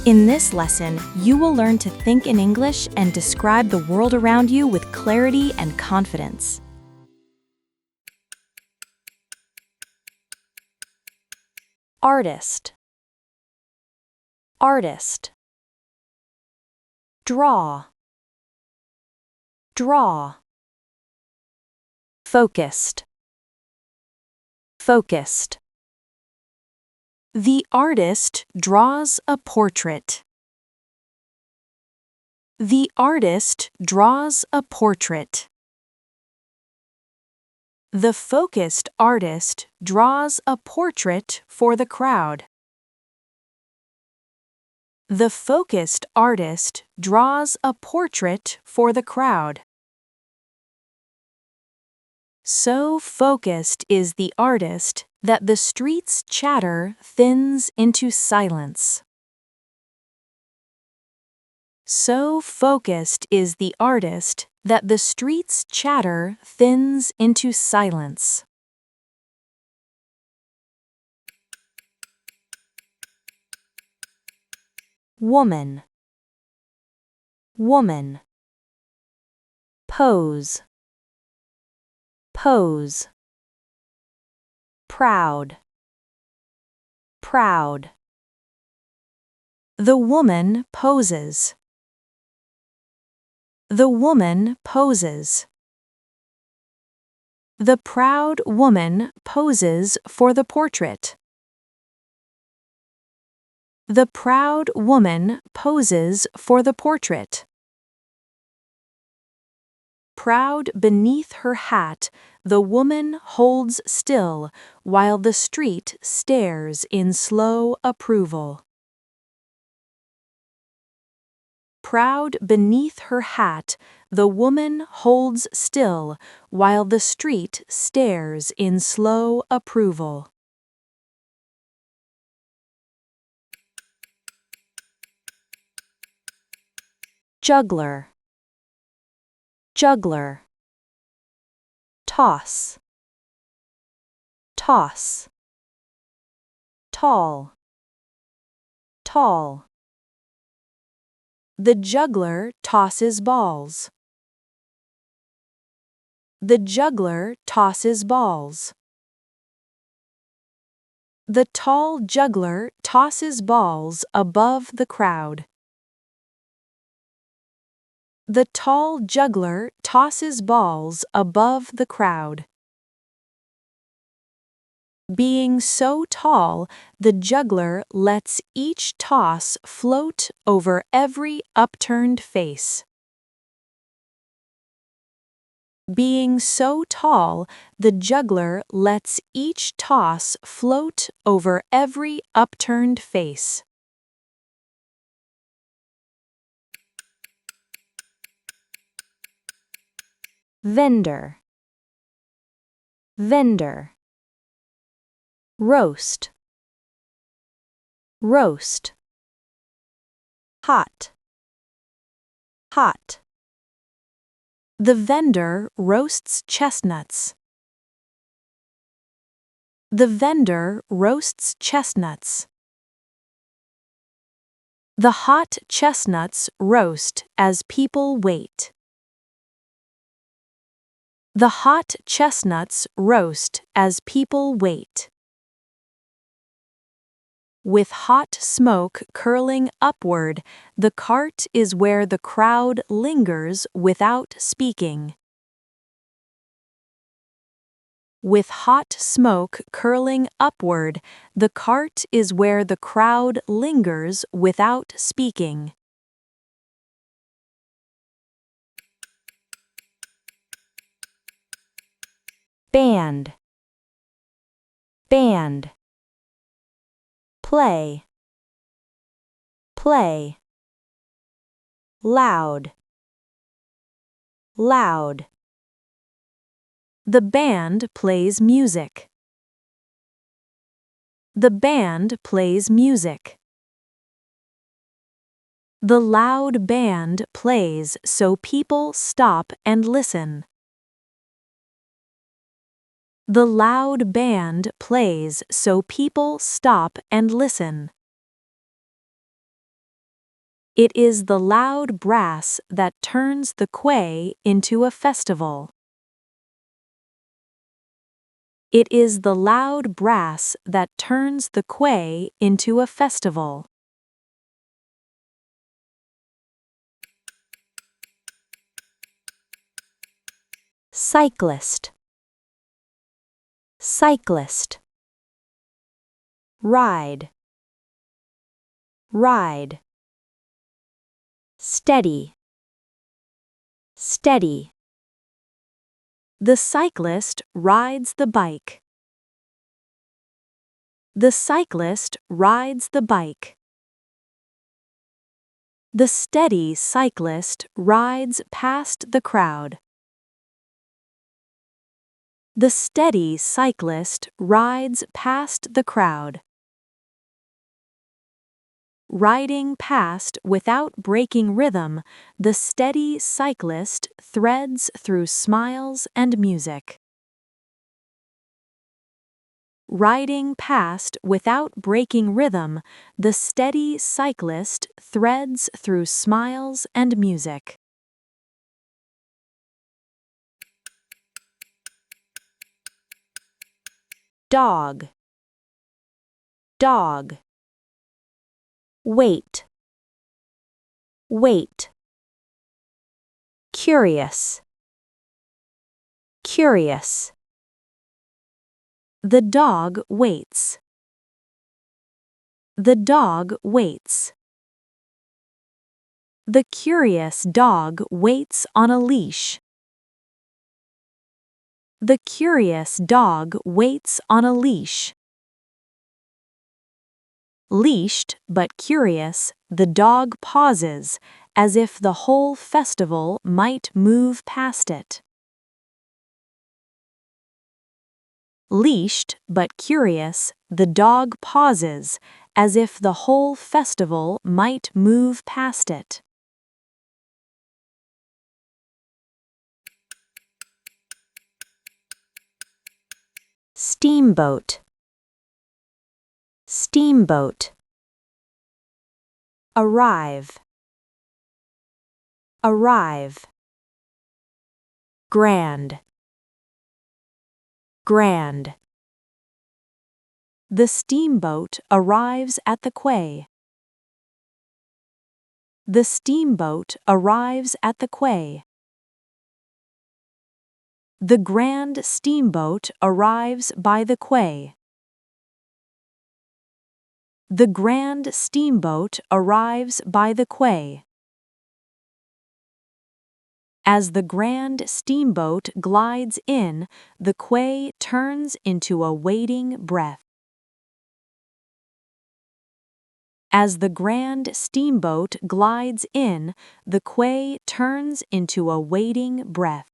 In this lesson, you will learn to think in English and describe the world around you with clarity and confidence. Artist. Artist. Draw. Draw. Focused. Focused. The artist draws a portrait. The artist draws a portrait. The focused artist draws a portrait for the crowd. The focused artist draws a portrait for the crowd. So focused is the artist that the street's chatter thins into silence. So focused is the artist that the street's chatter thins into silence. Woman. Woman. Pose. Pose. Proud. Proud. The woman poses. The woman poses. The proud woman poses for the portrait. The proud woman poses for the portrait. Proud beneath her hat, the woman holds still while the street stares in slow approval. Proud beneath her hat, the woman holds still while the street stares in slow approval. Juggler. Juggler. Toss. Toss. Tall. Tall. The juggler tosses balls. The juggler tosses balls. The tall juggler tosses balls above the crowd. The tall juggler tosses balls above the crowd. Being so tall, the juggler lets each toss float over every upturned face. Being so tall, the juggler lets each toss float over every upturned face. Vendor. Vendor. Roast. Roast. Hot. Hot. The vendor roasts chestnuts. The vendor roasts chestnuts. The hot chestnuts roast as people wait. The hot chestnuts roast as people wait. With hot smoke curling upward, the cart is where the crowd lingers without speaking. With hot smoke curling upward, the cart is where the crowd lingers without speaking. Band. Band. Play. Play. Loud. Loud. The band plays music. The band plays music. The loud band plays so people stop and listen. The loud band plays so people stop and listen. It is the loud brass that turns the quay into a festival. It is the loud brass that turns the quay into a festival. Cyclist. Cyclist. Ride. Ride. Steady. Steady. The cyclist rides the bike. The cyclist rides the bike. The steady cyclist rides past the crowd. The steady cyclist rides past the crowd. Riding past without breaking rhythm, the steady cyclist threads through smiles and music. Riding past without breaking rhythm, the steady cyclist threads through smiles and music. Dog. Dog. Wait. Wait. Curious. Curious. The dog waits. The dog waits. The curious dog waits on a leash. The curious dog waits on a leash. Leashed but curious, the dog pauses, as if the whole festival might move past it. Leashed but curious, the dog pauses, as if the whole festival might move past it. Steamboat. Steamboat. Arrive. Arrive. Grand. Grand. The steamboat arrives at the quay. The steamboat arrives at the quay. The grand steamboat arrives by the quay. The grand steamboat arrives by the quay. As the grand steamboat glides in, the quay turns into a waiting breath. As the grand steamboat glides in, the quay turns into a waiting breath.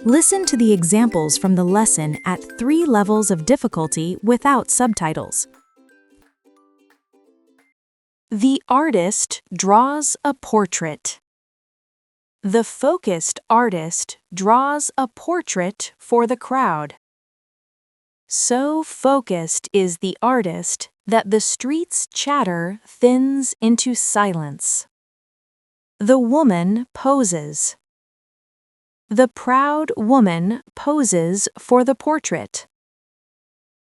Listen to the examples from the lesson at 3 levels of difficulty without subtitles. The artist draws a portrait. The focused artist draws a portrait for the crowd. So focused is the artist that the street's chatter thins into silence. The woman poses. The proud woman poses for the portrait.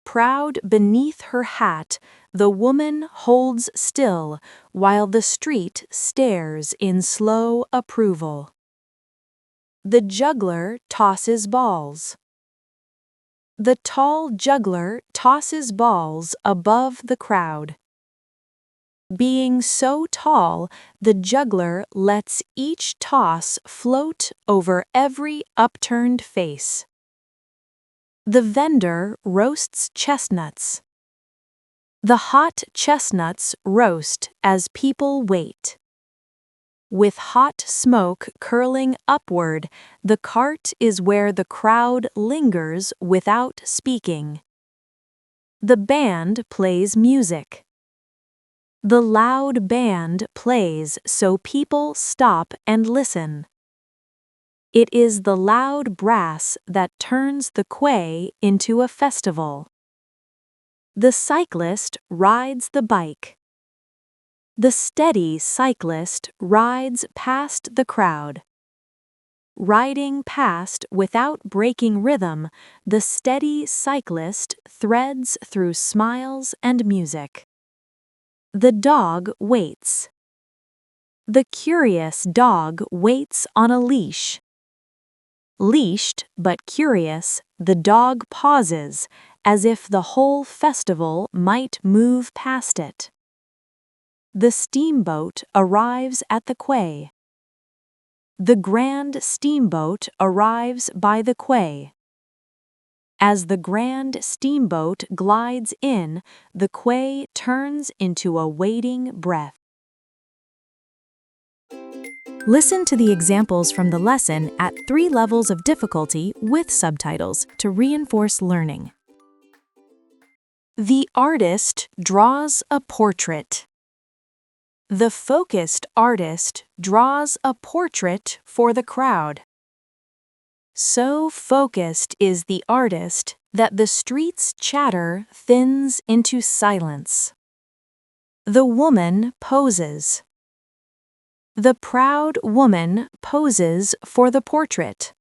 Proud beneath her hat, the woman holds still while the street stares in slow approval. The juggler tosses balls. The tall juggler tosses balls above the crowd. Being so tall, the juggler lets each toss float over every upturned face. The vendor roasts chestnuts. The hot chestnuts roast as people wait. With hot smoke curling upward, the cart is where the crowd lingers without speaking. The band plays music. The loud band plays so people stop and listen. It is the loud brass that turns the quay into a festival. The cyclist rides the bike. The steady cyclist rides past the crowd. Riding past without breaking rhythm, the steady cyclist threads through smiles and music. The dog waits. The curious dog waits on a leash. Leashed but curious, the dog pauses, as if the whole festival might move past it. The steamboat arrives at the quay. The grand steamboat arrives by the quay. As the grand steamboat glides in, the quay turns into a waiting breath. Listen to the examples from the lesson at 3 levels of difficulty with subtitles to reinforce learning. The artist draws a portrait. The focused artist draws a portrait for the crowd. So focused is the artist that the street's chatter thins into silence. The woman poses. The proud woman poses for the portrait.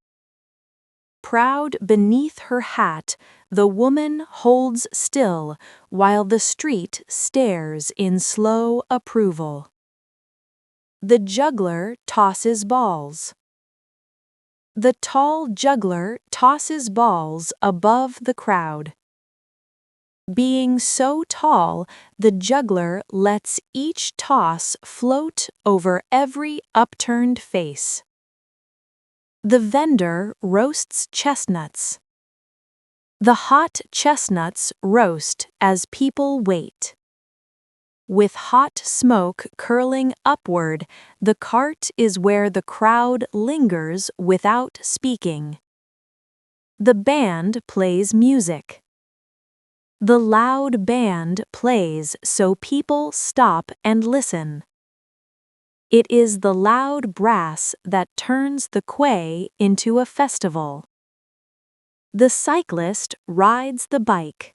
Proud beneath her hat, the woman holds still while the street stares in slow approval. The juggler tosses balls. The tall juggler tosses balls above the crowd. Being so tall, the juggler lets each toss float over every upturned face. The vendor roasts chestnuts. The hot chestnuts roast as people wait. With hot smoke curling upward, the cart is where the crowd lingers without speaking. The band plays music. The loud band plays so people stop and listen. It is the loud brass that turns the quay into a festival. The cyclist rides the bike.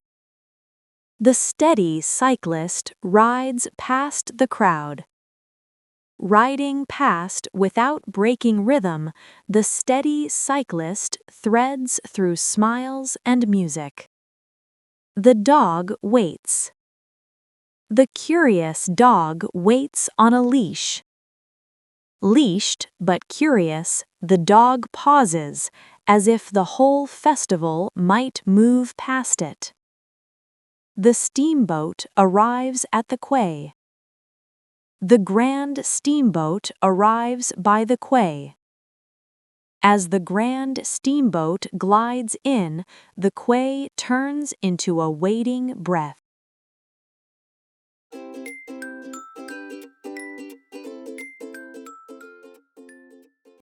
The steady cyclist rides past the crowd. Riding past without breaking rhythm, the steady cyclist threads through smiles and music. The dog waits. The curious dog waits on a leash. Leashed but curious, the dog pauses, as if the whole festival might move past it. The steamboat arrives at the quay. The grand steamboat arrives by the quay. As the grand steamboat glides in, the quay turns into a waiting breath.